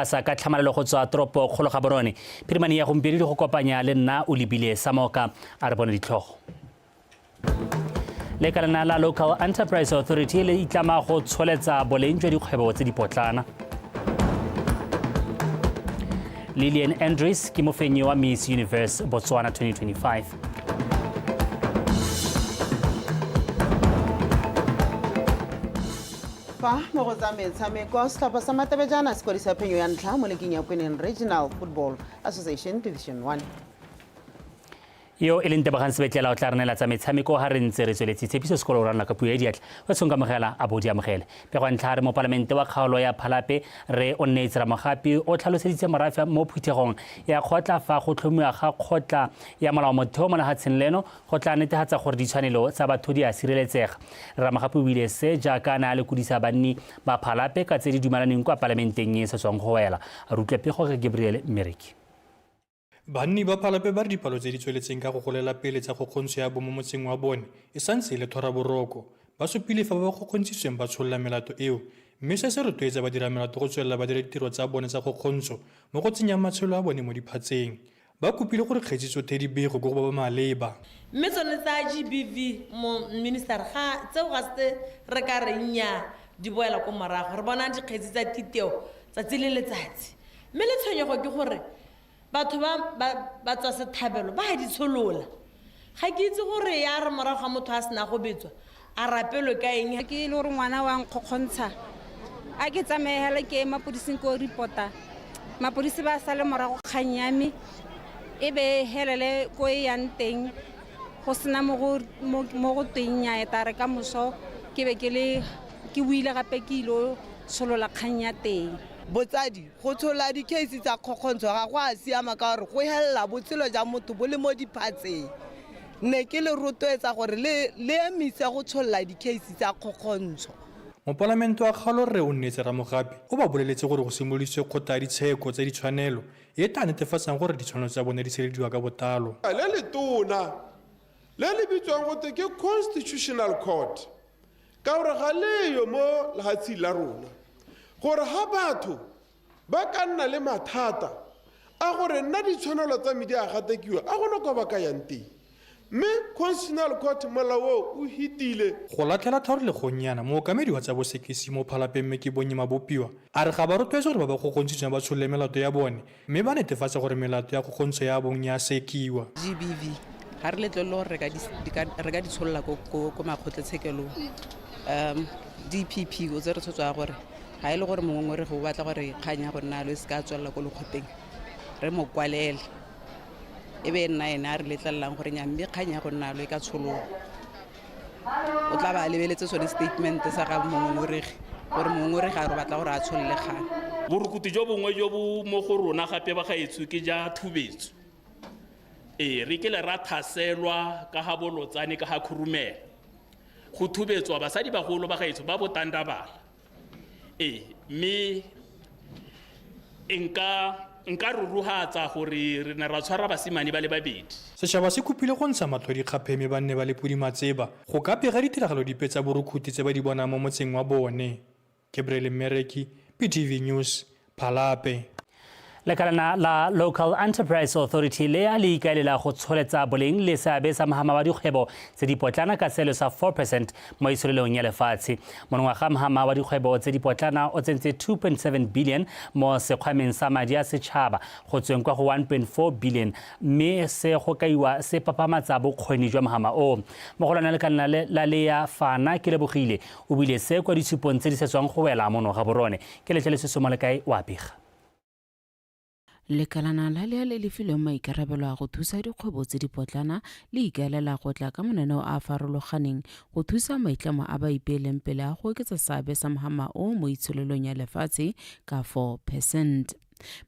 Sa ka tlhamalelo go tswa toropo kgolo Gaborone phirimane ya gompieno di go kopanya le nna o lebile Samoka a re bone ditlhogo. Lekalana la Local Enterprise Authority le itlama go tsholetsa boleng jwa dikgwebo tse di potlana. Lillian Andrews ke mofenyi wa Miss Universe Botswana 2025. Mo go tsa metshameko setlhopha sa Matebejana se kwadisa phenyo ya ntlha mo lekeng ya Kweneng Regional Football Association Division 1. Yo e leng Tebogang Sebetlela o tla re neela tsa metshameko ga re ntse re tsweletse tshepiso sekolo o ranola ka puo ya diatla o tshong ka mogela a bodi amogele pego ntlha re mo palamente wa kgaolo ya Phalape re o nneetse Ramogapi o tlhaloseditse morafe mo phuthegong ya kgotla fa go tlhomiwa ga kgotla ya molao motheo mo legatsheng leno go tla netefatsa gore ditshwanelo tsa batho di a sireletsega. Ramogapi o buile se jaaka na le kudisa banni ba Phalape ka tse di dumelaneng kwa palamenteng e se tswang go wela a rutlwe pego ga Gabriel Mereki. Banni ba Phalape ba re dipalo tse di tsweletseng ka go golela pele tsa kgokgontsho ya bo mo motseng wa bone e santse e le thораboroko ba supile fa ba kgokgontshitsweng ba tsholola melato eo mme se se rotloetsa badiramelato go tswelela ba dira ditiro tsa bone tsa kgokgontsho mo go tsenyang matshelo a bone mo diphatseng ba kopile gore kgetsi tsotlhe di bego go ba maleba mme tsone tsa GBV mo minister ga tseo ga se re ka re nya di boela ko morago re bona dikgetsi tsa titeo tsa tsile letsatsi mme le tshwenyego ke gore batho ba tswa sethabelo ba di tsholola ga ke itse gore ya re morago ga motho a sena go betswa a rapelwe ka eng ke le gore ngwana wa nkgokgontsha a ke tsamegele ke mapodising ko reporta mapodisi ba sa le morago kgang ya me e be helele ko e yang teng go sena mo go teng nya eta re ka moso ke be ke buile gape ke ilo tsholola kgang ya teng botsadi go tshola di-case tsa kgokgontsho ga go a siama ka gore go helela botshelo jwa motho bo le mo diphatseng ne ke le rotloetsa gore le emise go tsholla di-case tsa kgokgontsho. Mopalamento wa kgaolo re o nnetse Ramogapi o ba boleletse gore go simoloswe kgotla ditsheko tsa ditshwanelo e tla netefatsang gore ditshwanelo tsa bone di sirelediwa ka botalo. Le letona le le bitswang gote ke Constitutional Court ka gore ga leyo mo lehatsheng la rona gore ha batho ba ka nna le mathata a gore nna ditshwanelo tsa me di a gatekiwa a gona kwa ba ka yang teng mme Constitutional Court molao o hitile go latlela tharo le gonyana mookamedi wa tsa bosekisi mo Phalape mme ke bonye mabopiwa a re ga ba rotloetse gore ba ba kgokgontshitsweng ba tsholole melato ya bone mme ba netefatsa gore melato ya kgokgontsho ya bong ya sekiwa. GBV ga re letlole gore re ka di tsholola ko makgotlatshekelo DPP o tse re tshotswa gore ga e le gore mongwe re go batla gore kganya go nna le se ka tswelela ko lekgoteng re mo kwalele e be nna ena a re letlelelang gore nyamme kganya go nna le ka tsholola o tla ba lebeletse sone statement sa ga mongongoregi gore mongongoregi a re batla gore a tsholole kgang borukuti jo bongwe jo bo mo go rona gape ba gaetsho ke ja thubetso re ke le ra thaselwa ka ga bolotsane ka ga khurumela go thubetswa basadi bagolo ba gaetsho ba botandabala mme nka ruruhatsa gore re ne ra tshwara basimane ba le babedi. Setšhaba se kopile go ntsha matlho dikgapeme ba nne ba le podimatseba go ka pega ditiragalo dipe tsa borukhuti tse ba di bonang mo motseng wa bone. Gabriel Mereki, PTV News, Phalape. Lekalana la Local Enterprise Authority le a le ikaelela go tsholetsa boleng le seabe sa mahama wa dikgwebo tse di potlana ka seelo sa 4% mo itsholelong ya lefatshe. Monongwaga mahama wa dikgwebo tse di potlana o tsentse 2.7 billion mo sekgwameng sa madi a setšhaba go tsweng kwa go 1.4 billion mme se go kaiwa se papamatsa bokgoni jwa mahama o. Mo go lona lekalana la le ya Fana ke lebogile o buile se kwa ditshupong tse di setswang go wela mono Gaborone ke letlele se somo le kae wa pega. Lekalana la le lefileng maikarabelo a go thusa dikgwebo tse di potlana le ikaelela go tla ka mananeo a farologaneng go thusa maitlamo a ba ipeeleng pele a go oketsa seabe sa mahama o mo itsholelong ya lefatshe ka 4%.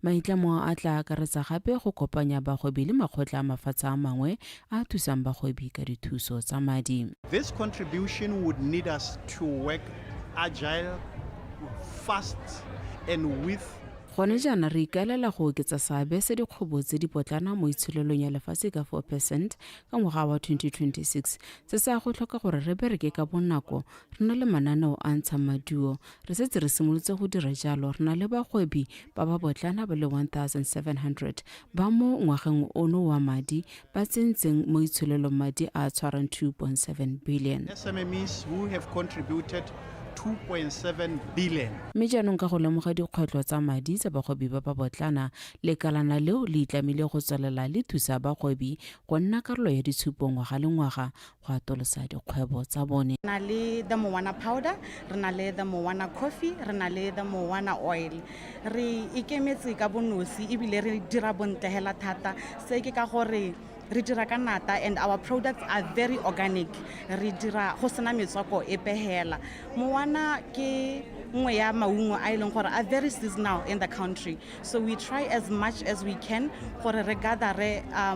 Maitlamo a tla akaretsa gape go kopanya bagwebi le makgotla a mafatshe a mangwe a thusang bagwebi ka dithuso tsa madi. This contribution would need us to work agile, fast and with Gone jaana re ikaelela go oketsa seabe sa dikgwebo tse di potlana mo itsholelong ya lefatshe ka 4% ka ngwaga wa 2026 se se a go tlhoka gore re bereke ka bonako re na le mananeo a ntshang maduo re setse re simolotse go dira jalo re na le bagwebi ba ba potlana ba le 1700 ba mo ngwageng ono wa madi ba tsentseng mo itsholelong madi a tshwarang 2.7 billion. SMMEs who have contributed 2.7 billion. Mme jaanong ka go lemoga dikgwetlho tsa madi tsa bagwebi ba ba botlana lekalana leo le itlamile go tswelela le thusa bagwebi go nna karolo ya ditshupo ngwaga le ngwaga go atolosa dikgwebo tsa bone. Re na le the Moana powder, re na le the Moana coffee, re na le the Moana oil. Re ikemetse ka bonosi ebile re dira bontle hela thata se ke ka gore re dira ka nata and our products are very organic. Re dira go sena metswako e pehela. Moana ke nngwe ya maungo a ileng gore are very seasonal in the country. So we try as much as we can gore re gather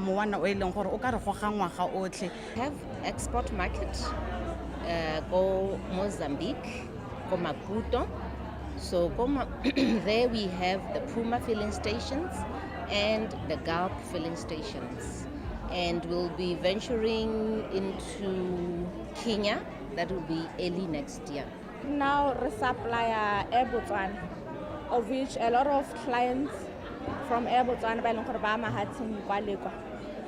Moana o ileng gore o ka re goga ngwaga otlhe. Have export market go Mozambique, go Maputo. So there we have the Puma filling stations and the Gulp filling stations. And we'll be venturing into Kenya. That will be early next year. Now we supply Air Botswana, of which a lot of clients from Air Botswana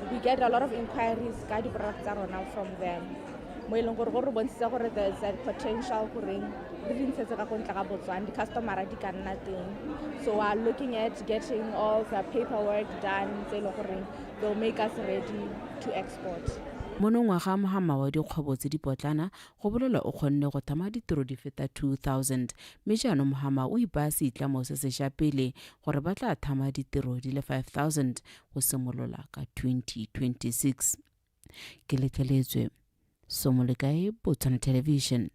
we get a lot of inquiries ka di products from them. Mo ileng gore go re bontse gore there's a potential gore re dintsetse ka kontla ka Botswana di customer di ka nna teng. So we are looking at getting all the paperwork done tse le gore they'll make us ready to export. Mono ngwaga Mahama wa dikgwebo tse di potlana go bolela o kgonne go thama ditiro di feta 2000 mme jaanong Mahama o ipaa seitlamo se sešwa pele gore ba tla thama ditiro di le 5000 go simolola ka 2026. Ke letleletswe Somolekae, Botswana Television,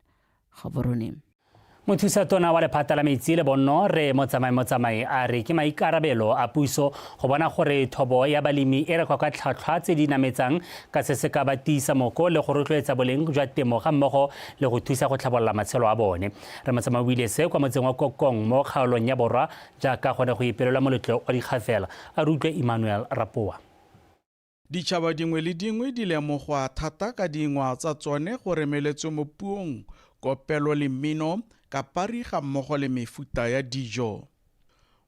Gaborone. Mothusatona wa lephata la metsi le bonno re motsamai a re ke maikarabelo a puso go bona gore thobo ya balemi e rekwa ka tlhatlhwa tse di nametsang ka se se ka ba tiisa moko le go rotloetsa boleng jwa temo ga mmogo le go thusa go tlhabolola matshelo a bone. Re motsamai o ile se kwa motseng wa Kokong mo kgaolong ya borwa jaaka gone go ipelela moletlo wa dikgafela a rutlwe Emmanuel Rapoa. Ditšhaba dingwe le dingwe di lemogwa thata ka dingwa tsa tsone go remeletswe mo puong, kopelo le mmino ka pariga mmogo le mefuta ya dijo.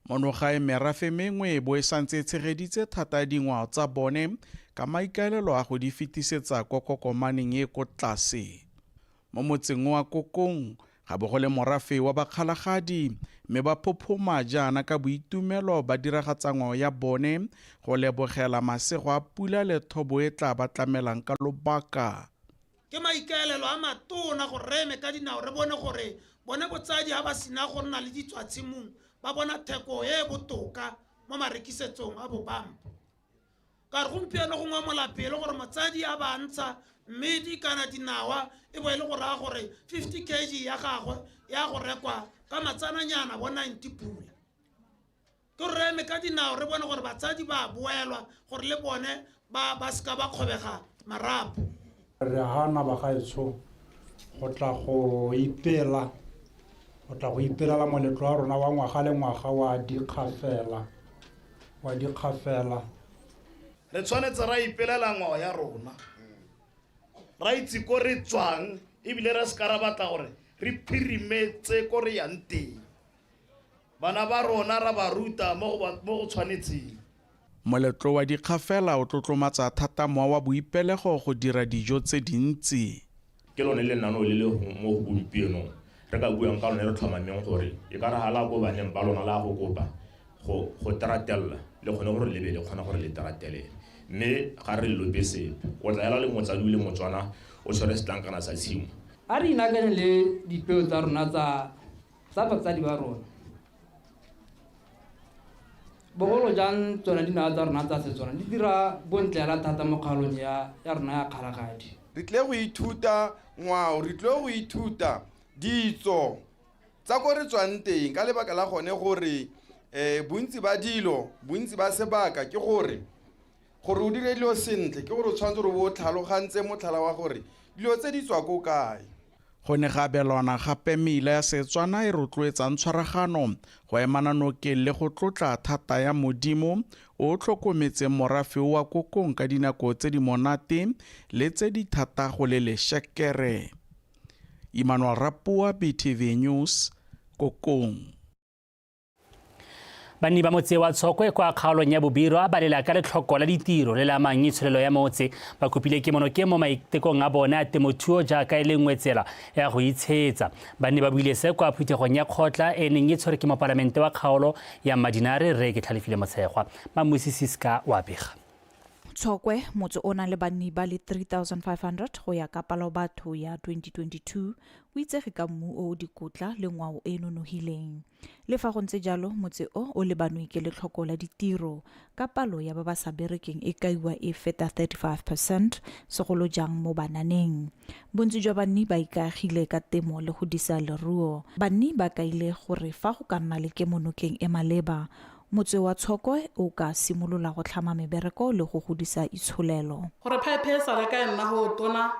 Monogae merafe mengwe bo e santse tshegeditse thata dingwa tsa bone ka maikaelelo a go di fetisetsa ko kokomaneng e ko tlase. Mo motseng wa Kokong ga bo go le morafe wa bakgalagadi mme ba phophoma jaana ka boitumelo ba diragatsangwa ya bone go lebogela masego a pula le thobo e tla ba tlamelang ka lobaka. Ke maikaelelo a matona go reme ka dinao re bone gore bone botsadi ha ba sina go nna le ditswatshimong ba bona theko e botoka mo marekisetsong a bobampo. Ka re gompieno go ngwa molapele gore motsadi a ba ntsha mme di kana dinawa e bo ile gore a gore 50 kg ya gagwe ya go rekwa ka matsananyana bo 90 pula. Ke reme ka dinao re bone gore batsadi ba boelwa gore le bone ba ska ba kgobega marapo. Re hana ba gaetsho go tla go ipela la moletlo wa rona wa ngwaga le ngwaga wa dikgafela. Re tshwanetse ra ipelela ngwao ya rona ra itse ko re tswang ebile re ska ra batla gore re phirimetse ko re yang teng. Bana ba rona ra ba ruta mo go tshwanetseng. Moletlo wa dikgafela o tlotlomatsa thata moa wa boipelego go dira dijo tse dintsi. Ke lone le nano le mo gompieno re ka buang ka lone re tlhomameng gore e ka re hala go baneng ba lona la go kopa go tratella le gone gore le be le kgona gore le tratele mme ga re lobe sepe o tla ela le motsadi le motswana o tshwere setlankana sa tshimo a re inagane le dipeo tsa rona tsa batsadi ba rona bogolo jang tsona dinawa tsa rona tsa setswana di dira bontlela thata mo kgaolong ya rona ya kgalagadi. Re tle go ithuta ngwao, re tle go ithuta ditso tsa ko re tswang teng ka lebaka la gone gore bontsi ba dilo bontsi ba sebaka ke gore o dire dilo sentle ke gore o tshwanetse re bo tlhalogantse motlhala wa gore dilo tse di tswa ko kae. go ne ga abelwana gape meila ya Setswana e rotloetsang tshwaragano go emana nokeng le go tlotla thata ya Modimo o tlhokometse morafe wa Kokong ka dinako tse di monate le tse di thata go le lešekere. Emmanuel Rapua, BTV News, Kokong. Banni ba motse wa Tshokwe kwa kgaolong ya Bobirwa ba lela ka letlhoko la ditiro le la amang itsholelo ya motse ba kopile ke monokeng mo maitekong a bona a temothuo jaaka e le nngwe tsela ya go itshetsa. Banni ba buile se kwa phuthegong ya kgotla e neng e tshwere ke moparlamente wa kgaolo ya Madinare re ke Tlhalefile Motshegwa. Mamusi Siska wa bega. Tshokwe motse o na le banni ba le 3500 go ya ka palo batho ya 2022 o itsege ka mmu o dikotla le ngwao e nonogileng. Le fa go ntse jalo motse o le banwe ke letlhoko la ditiro ka palo ya ba ba sa berekeng e kaiwa e feta 35% segolo jang mo bananeng. Bontsi jwa banni ba ikaegile ka temo le go disa leruo. Banni ba kaile gore fa go ka nna le kemonokeng e maleba motse wa Tshokwe o ka simolola go tlhama mebereko le go godisa itsholelo. Gore pipe sa re ka nna go tona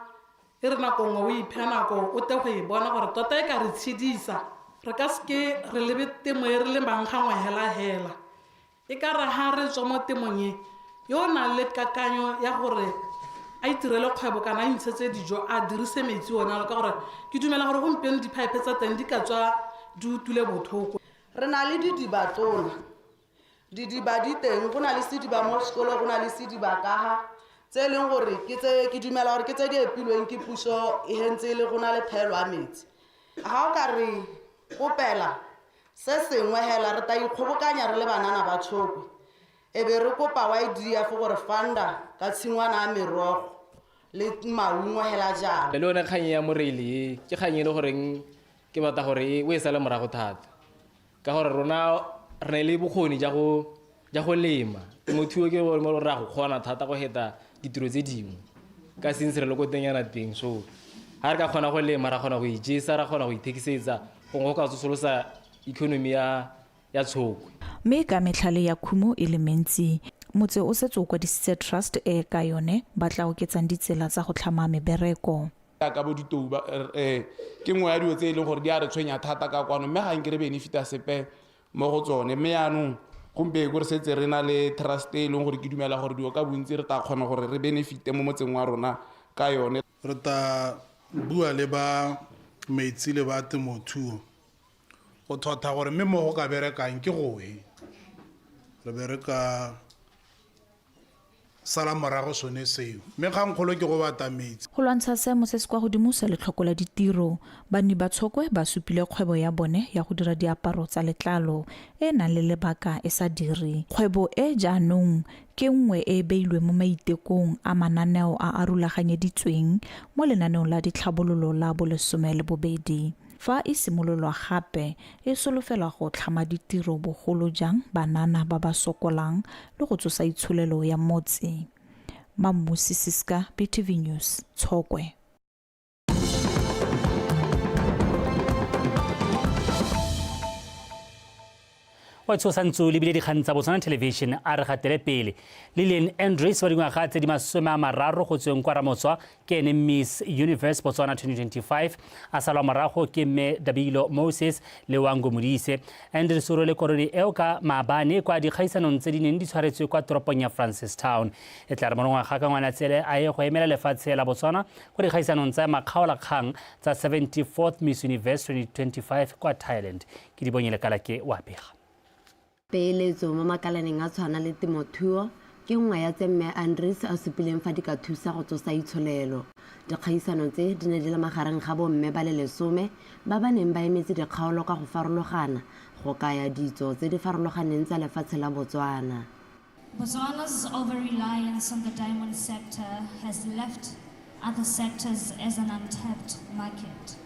e re nako ngwe o iphe nako o te go e bona gore tota e ka re tshedisa re ka ske re lebe temo e re le mangangwe hela e ka re ha re tswa mo temong e yo na le kakanyo ya gore a itirele kgwebo kana a ntshetse dijo a dirise metsi ona ka gore ke dumela gore gompieno di-pipe tsa teng di ka tswa di utule bothoko. Re na le didibatona didiba di teng go na le sediba mo sekolo go na le sediba ka ha tse leng gore ke dumela gore ke tse di epilweng ke puso e hentse le go na le phelo a metsi. Ha o ka re kopela se sengwe hela re ta ikgobokanya re le banana ba Tshokwe e be re kopa wa idea for gore fanda ka tshingwana a merogo le maungo hela jalo. Le lone kganye ya morele ke kganye le goreng ke batla gore o e sale morago thata ka gore rona re le bokgoni ja go lema temothuo ke mo ra go kgona thata go heta ditiro tse dingwe ka sentse re le go tenyana teng. So ha re ka kgona go lema ra kgona go ijesa ra kgona go ithekisetsa go ka tsosolosa economy ya Tshokwe. Mme ka metlhale ya khumo e le mentsi motse o setse o kwadisitse trust e ka yone ba tla oketsang ditsela tsa go tlhama mebereko. Ka bo ditouba ke ngwe ya dio tse e leng gore di a re tshwenya thata ka kwano mme ga nke re benefita sepe mo go tsone mme yaanong gompieno re setse re na le trust e leng gore ke dumela gore dio ka bontsi re ta kgona gore re benefite mo motseng wa rona ka yone. Re ta bua le ba metsi le ba temothuo go thotha gore mme mo go ka berekang ke goe re bereka sala morago sone seo mme kgangkgolo ke go bata metsi. Go lwantsha seemo se se kwa godimo sa letlhoko la ditiro banni ba Tshokwe ba supile kgwebo ya bone ya go dira diaparo tsa letlalo e nang le lebaka e sa dire. Kgwebo e jaanong ke nngwe e beilwe mo maitekong a mananeo a a rulaganyeditsweng mo lenaneong la ditlhabololo la bo 12. Fa e simololwa gape e solofela go tlhama ditiro bogolo jang banana ba ba sokolang le go tsosa itsholelo ya motse. Mamusi Siska, BTV News, Tshokwe. wa tshosantso le bile dikgang tsa Botswana Television a re gatele pele Lillian Andrews wa dingwaga tse di 30 go tsweng kwa Ramotswa ke ene Miss Universe Botswana 2025 a salwa morago ke mme Dabilo Moses le Wango Modise. Andrews o rwele korone eo ka maabane kwa dikgaisanong tse di neng di tshwaretswe kwa toropong ya Francistown. E tla re monongwaga ka Ngwanatsele a ye go emela lefatshe la Botswana go dikgaisanong tsa makgaolakgang tsa 74th Miss Universe 2025 kwa Thailand. Ke di bonyele kala ke wa pega peeletso mo makalaneng a tshwana le temothuo ke nngwe ya tse mme Andrews a supileng fa di ka thusa go tsosa itsholelo. Dikgaisano tse di ne di le magareng ga bomme ba le 10 ba ba neng ba emetse dikgaolo ka go farologana go kaya ditso tse di farologaneng tsa lefatshe la Botswana. Botswana's over-reliance on the diamond sector has left other sectors as an untapped market.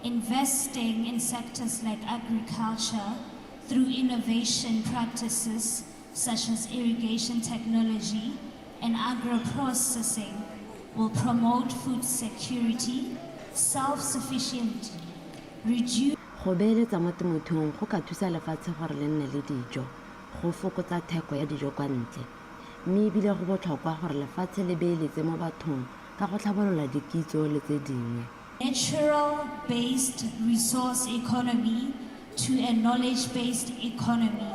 Investing in sectors like agriculture through innovation practices such as irrigation technology and agro-processing will promote food security, self-sufficiency, reduce... Go beeletsa mo temothuong go ka thusa lefatshe gore le nne le dijo, go fokotsa theko ya dijo kwa ntle. Mme ebile go botlhokwa gore lefatshe le beeletse mo bathong ka go tlhabolola dikitso le tse dingwe. natural-based resource economy to a knowledge-based economy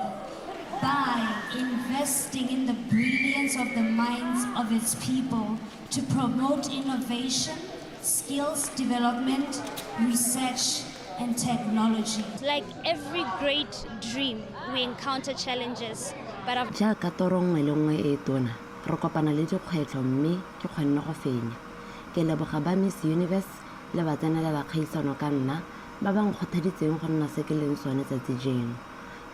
by investing in the brilliance of the minds of its people to promote innovation, skills development, research, and technology. Like every great dream, we encounter challenges, but jaaka toro nngwe le nngwe e tona re kopana le dikgwetlho mme ke kgonne go fenya ke leboga ba Miss Universe le ba tsenelela kgaisano ka nna ba bang kgothaditseng go nna se ke leng sone tsatsi jeno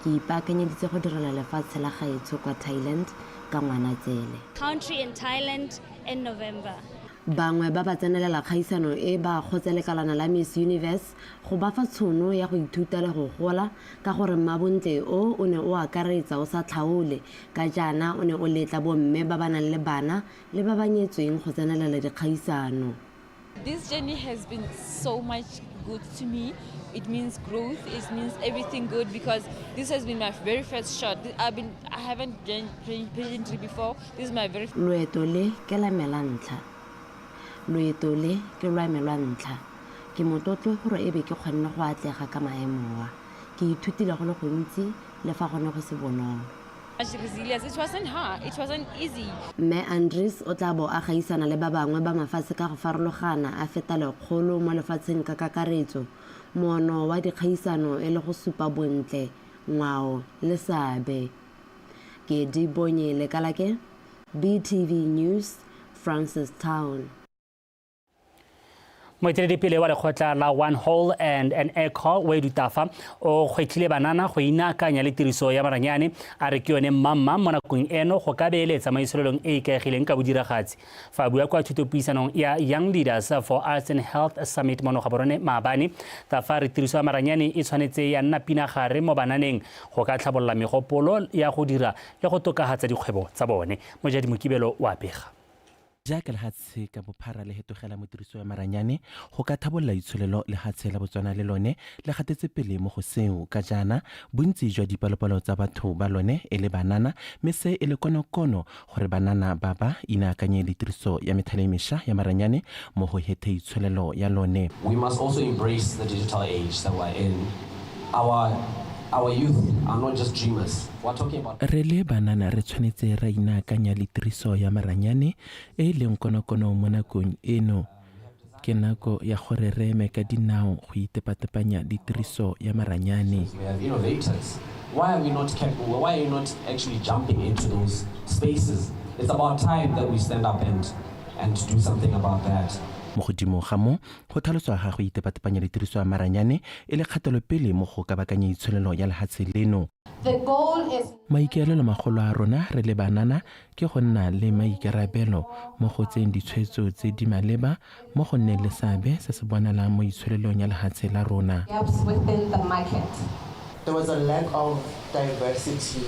ke ipaakanyeditse go direla lefatshe la gaetsho kwa Thailand ka Ngwanatsele. Country in Thailand in November. Bangwe ba ba tsenelela kgaisano e ba gotse lekalana la Miss Universe go ba fa tshono ya go ithuta le go gola ka gore mmabontle o ne o akaretsa o sa tlhaole ka jana o ne o letla bomme ba ba nang le bana le ba ba nyetsweng go tsenelela dikgaisano. This journey has been so much good to me. It means growth, it means everything good because this has been my very first shot. I haven't done pageantry before. This is my very first. Loeto le ke la melantlha. Loeto le ke lwa melwantlha. Ke motlotlo gore ebe ke kgonne go atlega ka maemo wa. Ke ithutile go le gontsi le fa gone go se bonolo. Resilience. It wasn't hard. It wasn't easy. Me Andries o tla bo a gaisana le ba bangwe ba mafatshe ka go farologana a feta lekgolo mo lefatsheng ka kakaretso. Mono wa dikgaisano e le go supa bontle, ngwao le seabe. Ke di bonye le kalake BTV News, Francistown. Moeteledipele wa lekgotla la One Hole and an Air Call Wedu Tafa o kgwetlhile banana go inaakanya le tiriso ya maranyane a re ke yone mmamma mo nakong eno go ka beeletsa maisolelong e ikaegileng ka bodiragatsi fa bua kwa thutopuisanong ya Young Leaders for Arts and Health Summit mono ga borone maabane Tafa re tiriso ya maranyane e tshwanetse ya nna pinagare mo bananeng go ka tlhabolola megopolo ya go dira le go tokagatsa dikgwebo tsa bone Mojadi Mokibelo wa pega jaaka lehatshe ka bophara le hetogela mo tiriso ya maranyane go ka thabolla itsholelo lehatshe la Botswana le lone le gatetse pele mo go seo ka jana bontsi jwa dipalopalo tsa batho ba lone e le banana mme se e le konokono gore banana ba ba inaakanye le tiriso ya methale mesha ya maranyane mo go hethe itsholelo ya lone. We must also embrace the digital age that we're in. Our youth are not just dreamers. We're talking about re le banana re tshwanetse ra inaakanya le tiriso ya maranyane e leng konokono mo nakong eno ke nako ya gore re eme ka dinao go itepatepanya le tiriso ya maranyane. we have innovators. Why are you not actually jumping into those spaces? It's about time that we stand up and do something about that. Mo godimo ga mo go tlhaloswa ga go itepatepanya le tiriso ya maranyane e le kgatelopele mo go ka bakanya itsholelo ya lehatshe leno. The goal is maikaelelo magolo a rona re le banana ke go nna le maikarabelo mo go tseng ditshwetso tse di maleba mo go nne le seabe se se bonalang mo itsholelong ya lehatshe la rona. gaps within the market. There was a lack of diversity,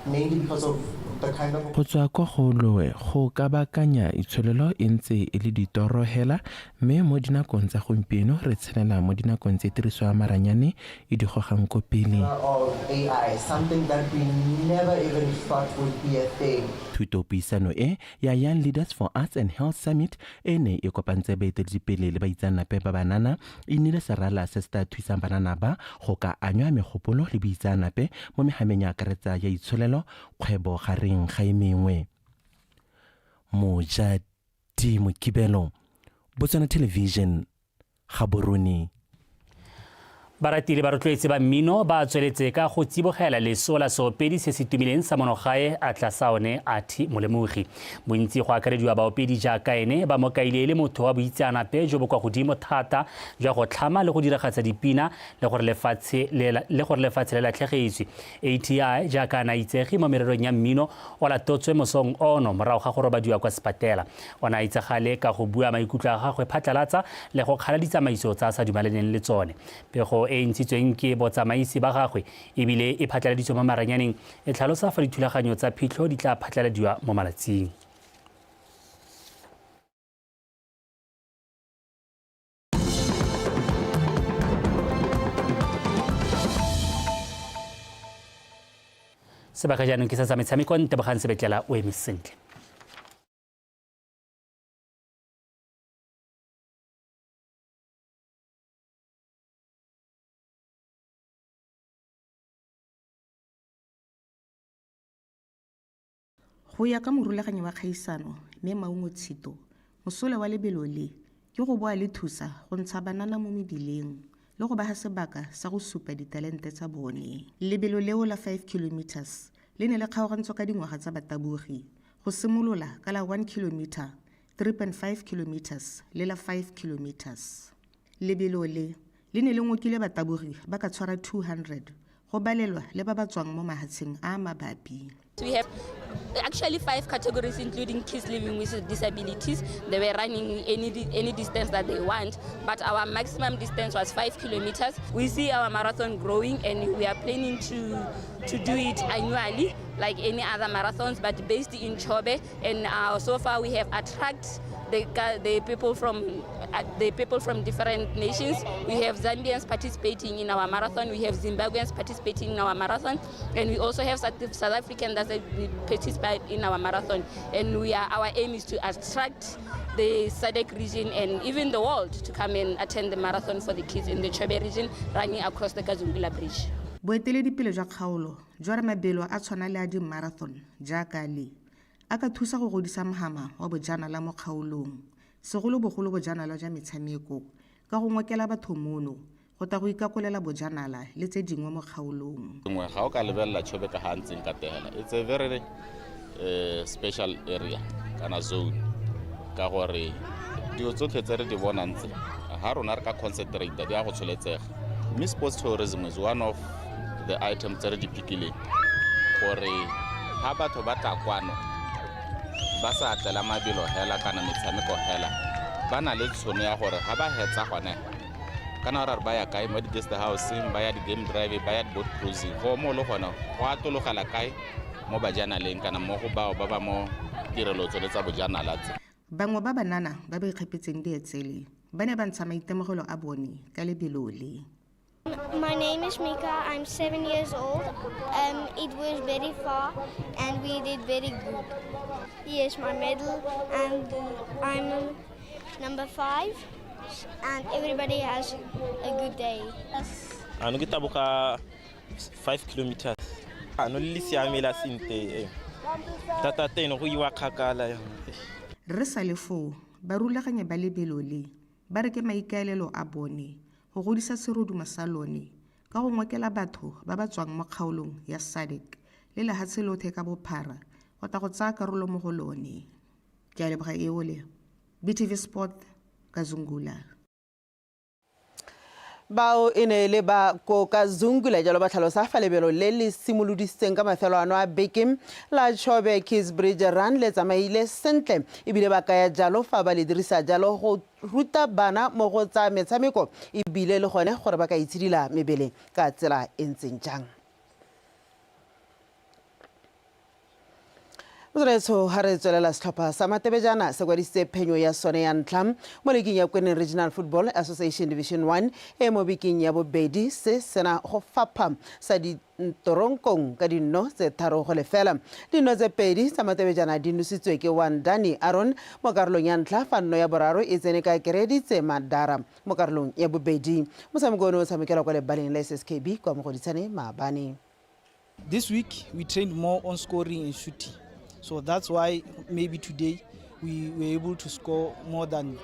mainly because of the kind of go tswa kwa go loe go ka bakanya itsholelo e ntse e le ditorohela mme mo dinakong tsa gompieno re tshelela mo dinakong tse tiriso ya maranyane e di gogang ko pele. of AI, something that we never even thought would be a thing. Thutopuisano e ya Young Leaders for Arts and Health Summit e ne e kopantse baeteledipele le baitsanape ba banana e nnile serala se se tla thusang banana ba go ka anywa megopolo le baitsanape mo megameng ya akaretsa ya itsholelo kgwebo gareng ga e mengwe. Mojadi Mokibelo, Botswana Television, Gaborone. Baratili ba rotloetse ba mmino ba tsweletse ka go tsibogela leso la seopedi se se tumileng sa monogae a tlasa one Athi Molemogi. Bontsi go akarediwa baopedi jaaka ene ba mokaile le motho wa boitseanape jo bo kwa godimo thata jwa go tlhama le go diragatsa dipina le gore lefatshe le latlhegetswe. ATI jaaka na itsegi mo mererong ya mmino o latotswe mosong ono morago ga go robadiwa kwa sepatela. Ona itsagale ka go bua maikutlo a gagwe phatlalatsa le go kgala ditsamaiso tsa sa dumalaneng le tsone. Pego e ntshitsweng ke botsamaisi ba gagwe ebile e phatlaladitswe mo maranyaneng e tlhalosa fa dithulaganyo tsa phitlho di tla phatlaladiwa mo malatsing. Sebaka jaanong ke sa metshameko Ntebogang Sebetlela o eme sentle. Go ya ka morulaganyi wa kgaisano mme Maungo Tshito, mosola wa lebelo le ke go boa le thusa go ntsha banana mo mebileng le go baga sebaka sa go supa ditalente tsa bone. Lebelo leo la 5 kilometers le ne le kgaogantswe ka dingwaga tsa batabogi go simolola ka la 1 kilometer, 3.5 kilometers le la 5 kilometers. Lebelo le ne le ngokile batabogi ba ka tshwara 200 go balelwa le ba ba tswang mo mahatsheng a mabapi. We have actually 5 categories, including kids living with disabilities. They were running any distance that they want, but our maximum distance was 5 kilometers. We see our marathon growing, and we are planning to do it annually, like any other marathons, but based in Chobe. And so far, we have attracted the people from different nations. We have Zambians participating in our marathon. We have Zimbabweans participating in our marathon, and we also have South Africans that participate in our marathon. And our aim is to attract the SADC region and even the world to come and attend the marathon for the kids in the Chobe region, running across the Kazungula Bridge. Boeteledipele jwa kgaolo jwa mabelo a tshwana le a di marathon jaaka le a ka thusa go godisa mogama wa bojanala mo kgaolong, segolobogolo bojanala jwa metshameko ka go ngokela batho mono go ta go ikakolela bojanala le tse dingwe mo kgaolong. Ga o ka lebelela Chobe ka ha ntseng ka tegela, it's a very special area kana zone ka gore dio tsotlhe tse re di bonang tse ha rona re ka concentrate di a go tsholetsega. Mme sports tourism is one of the items tse re di pikileng gore ha batho ba tla kwano ba sa tlela mabelo hela kana metshameko hela ba na le tshono ya gore ha ba hetsa gone kana ra ba ya kae mo di guest house ba ya di game drive ba ya di boat cruising go mo le gona go atologela kae mo bajanaleng kana mo go bao ba ba mo tirelo tsone tsa bojanala tse. Bangwe ba banana ba ba ikgepetseng dietsele ba ne ba ntsha maitemogelo a bone ka lebelo le. My name is Mika. I'm 7 years old. It was very far and we did very good. Yes, my medal, and I'm number 5 and everybody has a good day. Ano kita buka 5 kilometers. Ano lisiamela sinte. Tata teno go iwa khakala. Re sa le fo ba rulaganya ba lebelo le ba re ke maikaelelo a bone go godisa seroduma sa lone ka go ngokela batho ba ba tswang mo kgaolong ya SADC le lehatshe lotlhe ka bophara go ta go tsaya karolo mo go lone. Ke a leboga eole BTV Sport Kazungula. Bao ene le ba ko Kazungula jalo ba tlhalosa fa lebelo le le simolodisitseng ka mafelo ano a beke la Chobe Kids Bridge Run le tsamaile sentle ebile ba ka ya jalo fa ba le dirisa jalo go ruta bana mo go tsa metshameko ebile le gone gore ba ka itshidila mebele ka tsela e ntseng jang. Motsweletso ha re tswelela setlhopha sa Matebejana se kwadisitse phenyo ya sone ya ntlha mo leking ya Kweneng Regional Football Association Division 1 e mo bekeng ya bobedi se sena go fapha sa ditoronkong ka dinno tse tharo go lefela. Dinno tse pedi tsa Matebejana di nositswe ke Wandani Aaron mo karolong ya ntlha fa nno ya boraro e tsene ka Keredi tse Madara mo karolong ya bobedi. Motshameko ono o tshamekela kwa lebaleng la SSKB kwa Mogoditshane Maabane. This week we trained more on scoring and shooting. So that's why maybe today we were able to score more than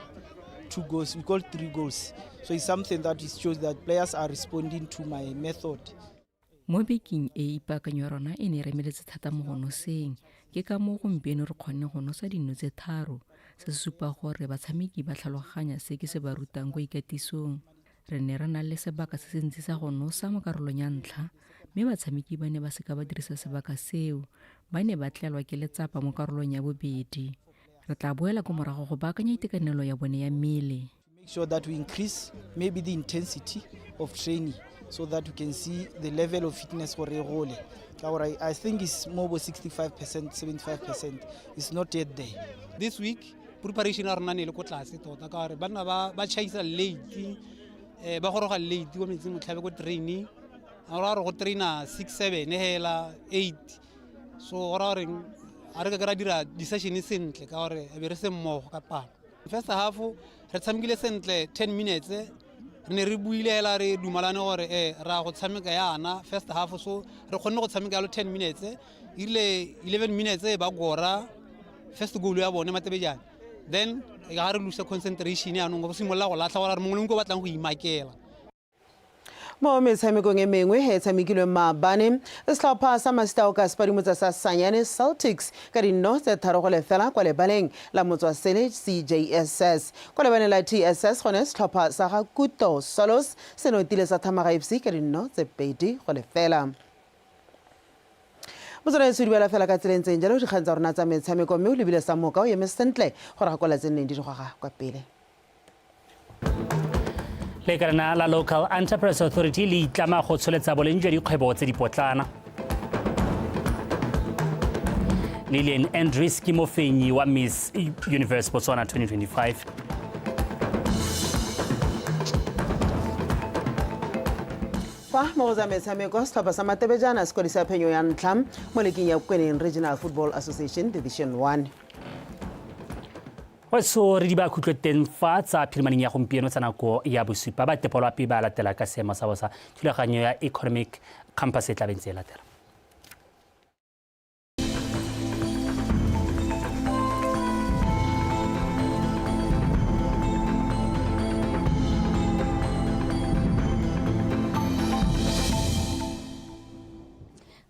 2 goals. We call 3 goals. So it's something that shows that players are responding to my method. Mo bekeng e ipaakanya rona e ne re meletse thata mo go noseng ke ka mo gompieno re kgonne go nosa dinno tse tharo se supa gore batshameki ba tlhaloganya se ke se ba rutang go ikatisong. Re ne re na le sebaka se se ntsi sa go nosa mo karolong ya ntlha mme batshameki ba ne ba seka ba dirisa sebaka seo ba ne ba tlelwa ke letsapa mo karolong ya bobedi. Re tla boela go morago go baakanya itekanelo ya bone ya mmele. Make sure that we increase maybe the intensity of training so that we can see the level of fitness for a role. I think it's more than 65%, 75%. It's not yet there. This week, preparation are none le ko tlase tota ka re bana ba chaisa late ba goroga late go metseng motlhabe go training a re go traina 6-7 hela 8 so ora re a re ka dira decision sentle ka gore e be re se mmogo ka palo. First half re tshamekile sentle 10 minutes re ne re buile hela re dumalane gore ra go tshameka yana first half so re kgonne go tshameka ya lo 10 minutes ile 11 minutes ba gora first goal ya bone Matebejane then ga re lose concentration ya no go simolla go latlha gore mongwe le mongwe o batlang go imakela. Mo metshamekong e mengwe e tshamekilwe maabane setlhopha sa Masitauka se padimotsa sa Sanyane Celtics ka dinno tse 3-0 kwa lebaleng la motswasele CJSS. Kwa lebaleng la TSS gone setlhopha sa ga Kuto Solos se notile sa Thamaga FC ka dinno tse 2-0. Motsona se dibela fela ka tselentseng jalo dikgang tsa rona tsa metshameko mme o lebile sa moka o eme sentle gore ga kola tsenneng di goga kwa pele. Lekarana la Local Enterprise Authority le itlama go tsholetsa boleng jwa dikgwebo tse di potlana. Lillian Andries ke mofenyi wa Miss Universe Botswana 2025. Fa mo za metshameko setlhopha sa Matebejane se kodisa phenyo ya ntlha mo leking ya Kweneng Regional Football Association Division 1. So re di ba khutlo teng fa tsa phirimaneng ya gompieno tsa nako ya bosupa ba tepolwa pi ba latela ka seemo sa bosa thulaganyo ya economic campus e tla bentse latela.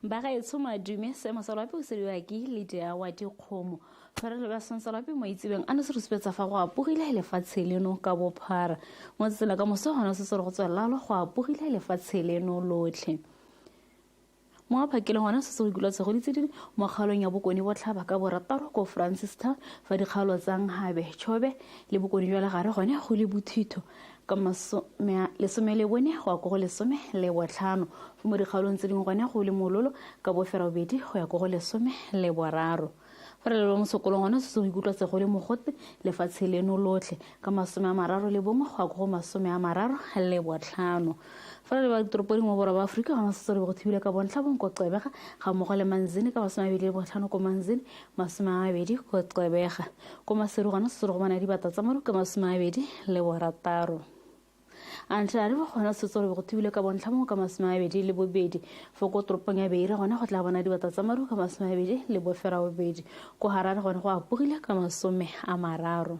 Bagaetsho madume seemo sa loapi o se diwa ke Lydia wa Dikgomo fa re ba sonsa loapi mo itsebeng a ne se re supetsa fa go apogile lefatshe leno ka bophara mo tsela ka moso gona se re go tswela lo go apogile lefatshe leno lotlhe mo phakele gona se se go gulwa go ditse di mo kgalong ya bokoni botlhaba ka borataro ko Francistown fa dikgalo tsa Nghabe Chobe le bokoni jwa la gare gone go le bothitho ka lesome le bone go ya go lesome le botlhano mo dikgaolong tse dingwe gone go le mololo ka boferabedi go ya go lesome le boraro fa re le mo sekolong gona se se go ikutlwa se go le mogote lefatshe leno lotlhe ka masome a mararo le bongwe go ya go masome a mararo le botlhano fa re le ba ditoropong mo borwa ba Afrika gona se se re go thibile ka bontlha bonko Qebega ga mo go le Manzini ka masome a mabedi le botlhano ko Manzini masome a mabedi ko Qebega ko Maseru gona se se re go bana dibata tsa maro ka masome a mabedi le borataro antle a re gona se tsore go thibile ka bontlha mo ka masome a mabedi le bobedi fo ko toropong ya Beira gona go tla bona dibata tsa maro ka masome a mabedi le bofera bobedi ko Harare gona go apogile ka masome a mararo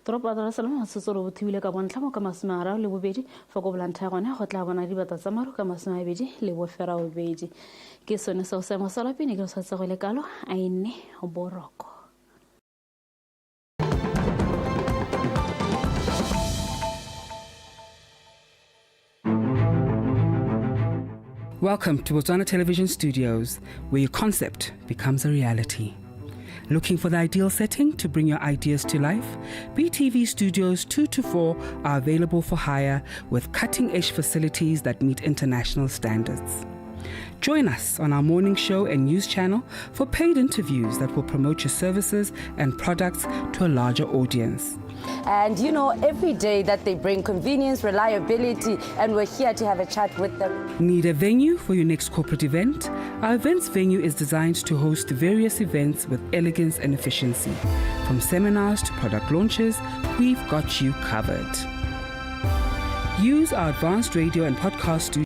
toropo ya Dar es Salaam se tsore go thibile ka bontlha mo ka masome a mararo le bobedi fo ko Blantyre gona go tla bona dibata tsa maro ka masome a mabedi le bofera bobedi ke sone se se mo sala pele ke se go le kalo a ine boroko. Welcome to Botswana Television Studios, where your concept becomes a reality. Looking for the ideal setting to bring your ideas to life? BTV Studios 2 to 4 are available for hire with cutting-edge facilities that meet international standards. Join us on our morning show and news channel for paid interviews that will promote your services and products to a larger audience. And you know, every day that they bring convenience, reliability, and we're here to have a chat with them. Need a venue for your next corporate event? Our events venue is designed to host various events with elegance and efficiency. From seminars to product launches, we've got you covered. Use our advanced radio and podcast studio